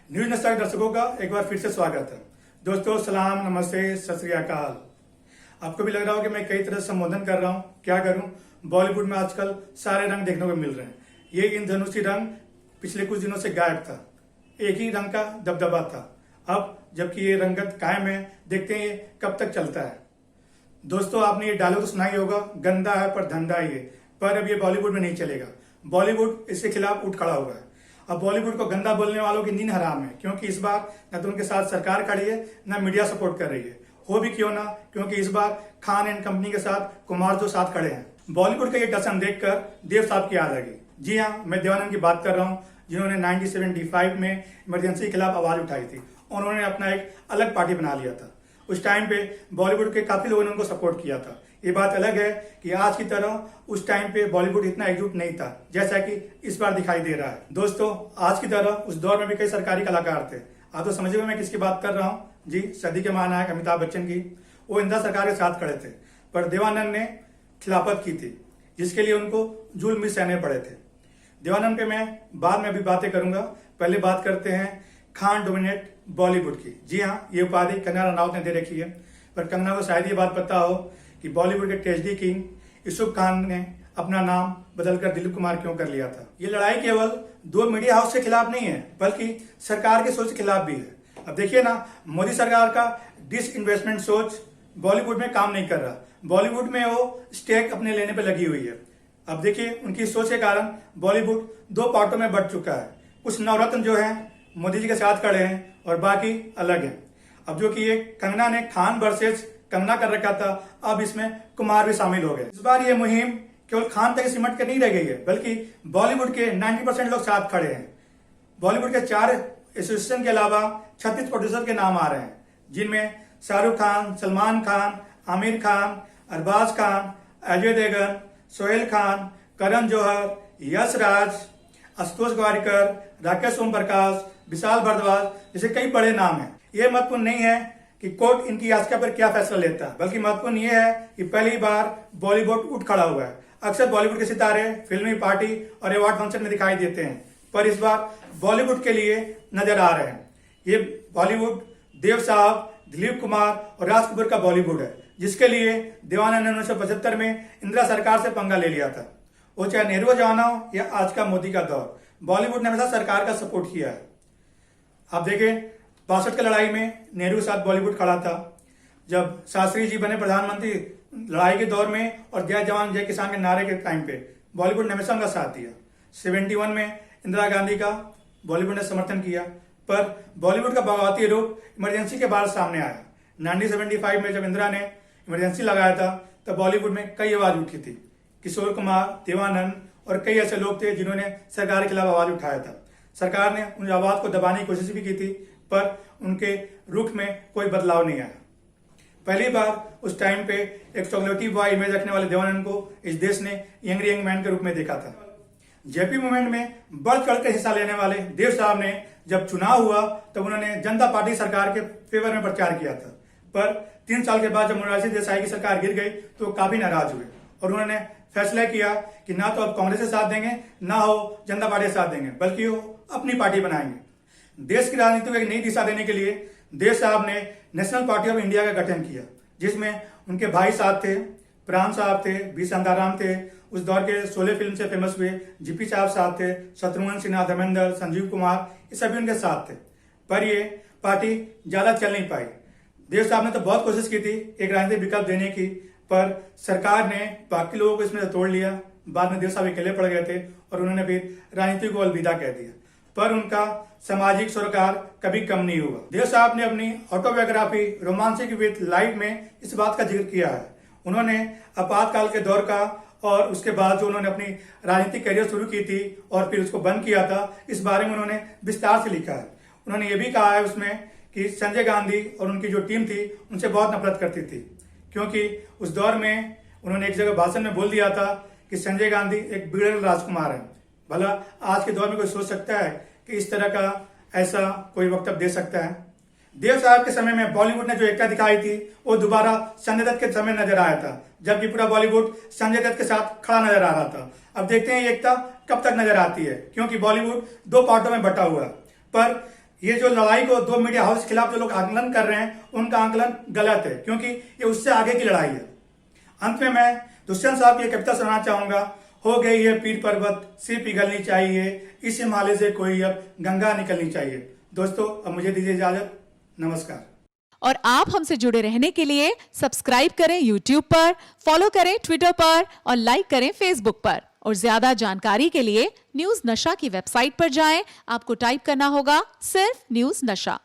News Nestor के दर्शकों का एक बार फिर से स्वागत है। दोस्तों सलाम, नमस्ते, सत श्री अकाल। आपको भी लग रहा हो कि मैं कई तरह से संबोधन कर रहा हूं, क्या करूं। बॉलीवुड में आजकल सारे रंग देखने को मिल रहे हैं। ये इंद्रधनुषी रंग पिछले कुछ दिनों से गायब था, एक ही रंग का दबदबा था। अब जबकि ये रंगत कायम है, देखते हैं ये कब तक चलता है। दोस्तों आपने ये डायलॉग तो सुना ही होगा, गंदा है पर धंधा ही है। पर अब ये बॉलीवुड में नहीं चलेगा। बॉलीवुड इसके खिलाफ उठ खड़ा हुआ है। अब बॉलीवुड को गंदा बोलने वालों की नींद हराम है, क्योंकि इस बार न तो उनके साथ सरकार खड़ी है न मीडिया सपोर्ट कर रही है। हो भी क्यों ना, क्योंकि इस बार खान एंड कंपनी के साथ कुमार जो साथ खड़े हैं। बॉलीवुड का ये टसन देखकर देव साहब की याद आ गई। जी हाँ, मैं देवानंद की बात कर रहा हूँ, जिन्होंने 1975 में इमरजेंसी के खिलाफ आवाज उठाई थी। उन्होंने अपना एक अलग पार्टी बना लिया था। उस टाइम पे बॉलीवुड के काफी लोगों ने उनको सपोर्ट किया था। ये बात अलग है कि आज की तरह उस टाइम पे बॉलीवुड इतना एकजुट नहीं था जैसा कि इस बार दिखाई दे रहा है। दोस्तों आज की तरह उस दौर में भी कई सरकारी कलाकार थे। आप तो समझे मैं किसकी बात कर रहा हूँ। जी, सदी के महानायक अमिताभ बच्चन की। वो इंदिरा सरकार के साथ खड़े थे, पर देवानंद ने खिलाफत की थी, जिसके लिए उनको जुल्म भी सहने पड़े थे। देवानंद पे मैं बाद में भी बातें करूंगा। पहले बात करते हैं खान डोमिनेट बॉलीवुड की। जी हाँ, ये उपाधि कंगना रनौत ने दे रखी है, पर कंगना को शायद ये बात पता हो कि बॉलीवुड के ट्रेजेडी किंग यूसुफ खान ने अपना नाम बदलकर दिलीप कुमार क्यों कर लिया था। ये लड़ाई केवल दो मीडिया हाउस के खिलाफ नहीं है, बल्कि सरकार की सोच के खिलाफ भी है। अब देखिए ना, मोदी सरकार का डिस इन्वेस्टमेंट सोच बॉलीवुड में काम नहीं कर रहा। बॉलीवुड में वो स्टेक अपने लेने पर लगी हुई है। अब देखिए, उनकी सोच के कारण बॉलीवुड दो पार्टों में बंट चुका है। कुछ नवरत्न जो है मोदी जी के साथ खड़े हैं और बाकी अलग हैं। अब जो कि ये कंगना ने खान वर्सेस कंगना कर रखा था, अब इसमें कुमार भी शामिल हो गए। इस बार ये मुहिम केवल खान तक सिमट कर नहीं रह गई है, बल्कि बॉलीवुड के 90% लोग साथ खड़े हैं। बॉलीवुड के 4 एसोसिएशन के अलावा 36 प्रोड्यूसर के नाम आ रहे हैं, जिनमें शाहरुख खान, सलमान खान, आमिर खान, अरबाज खान, अजय देवगन, सोहेल खान, करण जौहर, यश राज, आशुतोष गोवारिकर, राकेश ओम प्रकाश, विशाल भारद्वाज जैसे कई बड़े नाम हैं। ये महत्वपूर्ण नहीं है कि कोर्ट इनकी याचिका पर क्या फैसला लेता है, बल्कि महत्वपूर्ण यह है कि पहली बार बॉलीवुड उठ खड़ा हुआ है। अक्सर बॉलीवुड के सितारे फिल्मी पार्टी और अवार्ड फंक्शन में दिखाई देते हैं, पर इस बार बॉलीवुड के लिए नजर आ रहे हैं। ये बॉलीवुड देव साहब, दिलीप कुमार और राज कपूर का बॉलीवुड है, जिसके लिए देवानंद ने 1975 में इंदिरा सरकार से पंगा ले लिया था। वो चाहे नेहरू का जमाना हो या आज का मोदी का दौर, बॉलीवुड ने हमेशा सरकार का सपोर्ट किया है। आप देखें, 62 की लड़ाई में नेहरू के साथ बॉलीवुड खड़ा था। जब शास्त्री जी बने प्रधानमंत्री लड़ाई के दौर में और जय जवान जय किसान के नारे के टाइम पे बॉलीवुड ने हमेशा उनका साथ दिया। 71 में इंदिरा गांधी का बॉलीवुड ने समर्थन किया, पर बॉलीवुड का बगावती रूप इमरजेंसी के बाद सामने आया। 1975 में जब इंदिरा ने इमरजेंसी लगाया था, तब बॉलीवुड में कई आवाज उठी थी। किशोर कुमार, देवानंद और कई ऐसे लोग थे जिन्होंने सरकार के खिलाफ आवाज उठाया था। सरकार ने उन आवाज को दबाने की कोशिश भी की थी, पर उनके रुख में कोई बदलाव नहीं आया। पहली बार उस टाइम पे एक चॉकलेटी बॉय इमेज रखने वाले देवानंद को इस देश ने यंग मैन के रूप में देखा था। जेपी मूवमेंट में बढ़ चढ़कर हिस्सा लेने वाले देव साहब ने जब चुनाव हुआ तब उन्होंने जनता पार्टी सरकार के फेवर में प्रचार किया था, पर 3 साल के बाद जब मोरारजी देसाई की सरकार गिर गई तो काफी नाराज हुए और उन्होंने फैसला किया कि ना तो अब कांग्रेस के साथ देंगे, ना हो जनता पार्टी के साथ देंगे, बल्कि वो अपनी पार्टी बनाएंगे। देश की राजनीति को एक नई दिशा देने के लिए देव साहब ने नेशनल पार्टी ऑफ इंडिया का गठन किया, जिसमें उनके भाई साहब थे, प्राण साहब थे, बी शांताराम थे, उस दौर के शोले फिल्म से फेमस हुए जीपी साहब थे, शत्रुघ्न सिन्हा, धर्मेंद्र, संजीव कुमार, ये सभी उनके साथ थे। पर ये पार्टी ज्यादा चल नहीं पाई। देव साहब ने तो बहुत कोशिश की थी एक राजनीतिक विकल्प देने की, पर सरकार ने बाकी लोगों को इसमें से तोड़ लिया। बाद में देव साहब अकेले पड़ गए थे और उन्होंने फिर राजनीति को अलविदा कह दिया, पर उनका सामाजिक सरोकार कभी कम नहीं हुआ। देव साहब ने अपनी ऑटोबायोग्राफी रोमांसिक विद लाइफ में इस बात का जिक्र किया है। उन्होंने आपातकाल के दौर का और उसके बाद जो उन्होंने अपनी राजनीतिक करियर शुरू की थी और फिर उसको बंद किया था, इस बारे में उन्होंने विस्तार से लिखा है। उन्होंने ये भी कहा है उसमें कि संजय गांधी और उनकी जो टीम थी उनसे बहुत नफरत करती थी, क्योंकि उस दौर में उन्होंने एक जगह भाषण में बोल दिया था कि संजय गांधी एक बिगड़ेल राजकुमार है। भला आज के दौर में कोई सोच सकता है कि इस तरह का ऐसा कोई वक्तव्य दे सकता है। देव साहब के समय में बॉलीवुड ने जो एकता दिखाई थी वो दोबारा संजय दत्त के समय नजर आया था, जबकि पूरा बॉलीवुड संजय दत्त के साथ खड़ा नजर आ रहा था। अब देखते हैं ये एकता कब तक नजर आती है, क्योंकि बॉलीवुड 2 पार्टों में बटा हुआ है। पर ये जो लड़ाई को दो मीडिया हाउस के खिलाफ जो लोग आंकलन कर रहे हैं उनका आंकलन गलत है, क्योंकि ये उससे आगे की लड़ाई है। अंत में मैं दुष्यंत साहब की एक कविता सुनाना चाहूंगा। हो गई है पीर पर्वत सी पिघलनी चाहिए, इस हिमालय से कोई अब गंगा निकलनी चाहिए। दोस्तों अब मुझे दीजिए इजाजत, नमस्कार। और आप हमसे जुड़े रहने के लिए सब्सक्राइब करें YouTube पर, फॉलो करें Twitter पर और लाइक करें Facebook पर। और ज्यादा जानकारी के लिए न्यूज नशा की वेबसाइट पर जाएं। आपको टाइप करना होगा सिर्फ न्यूज नशा।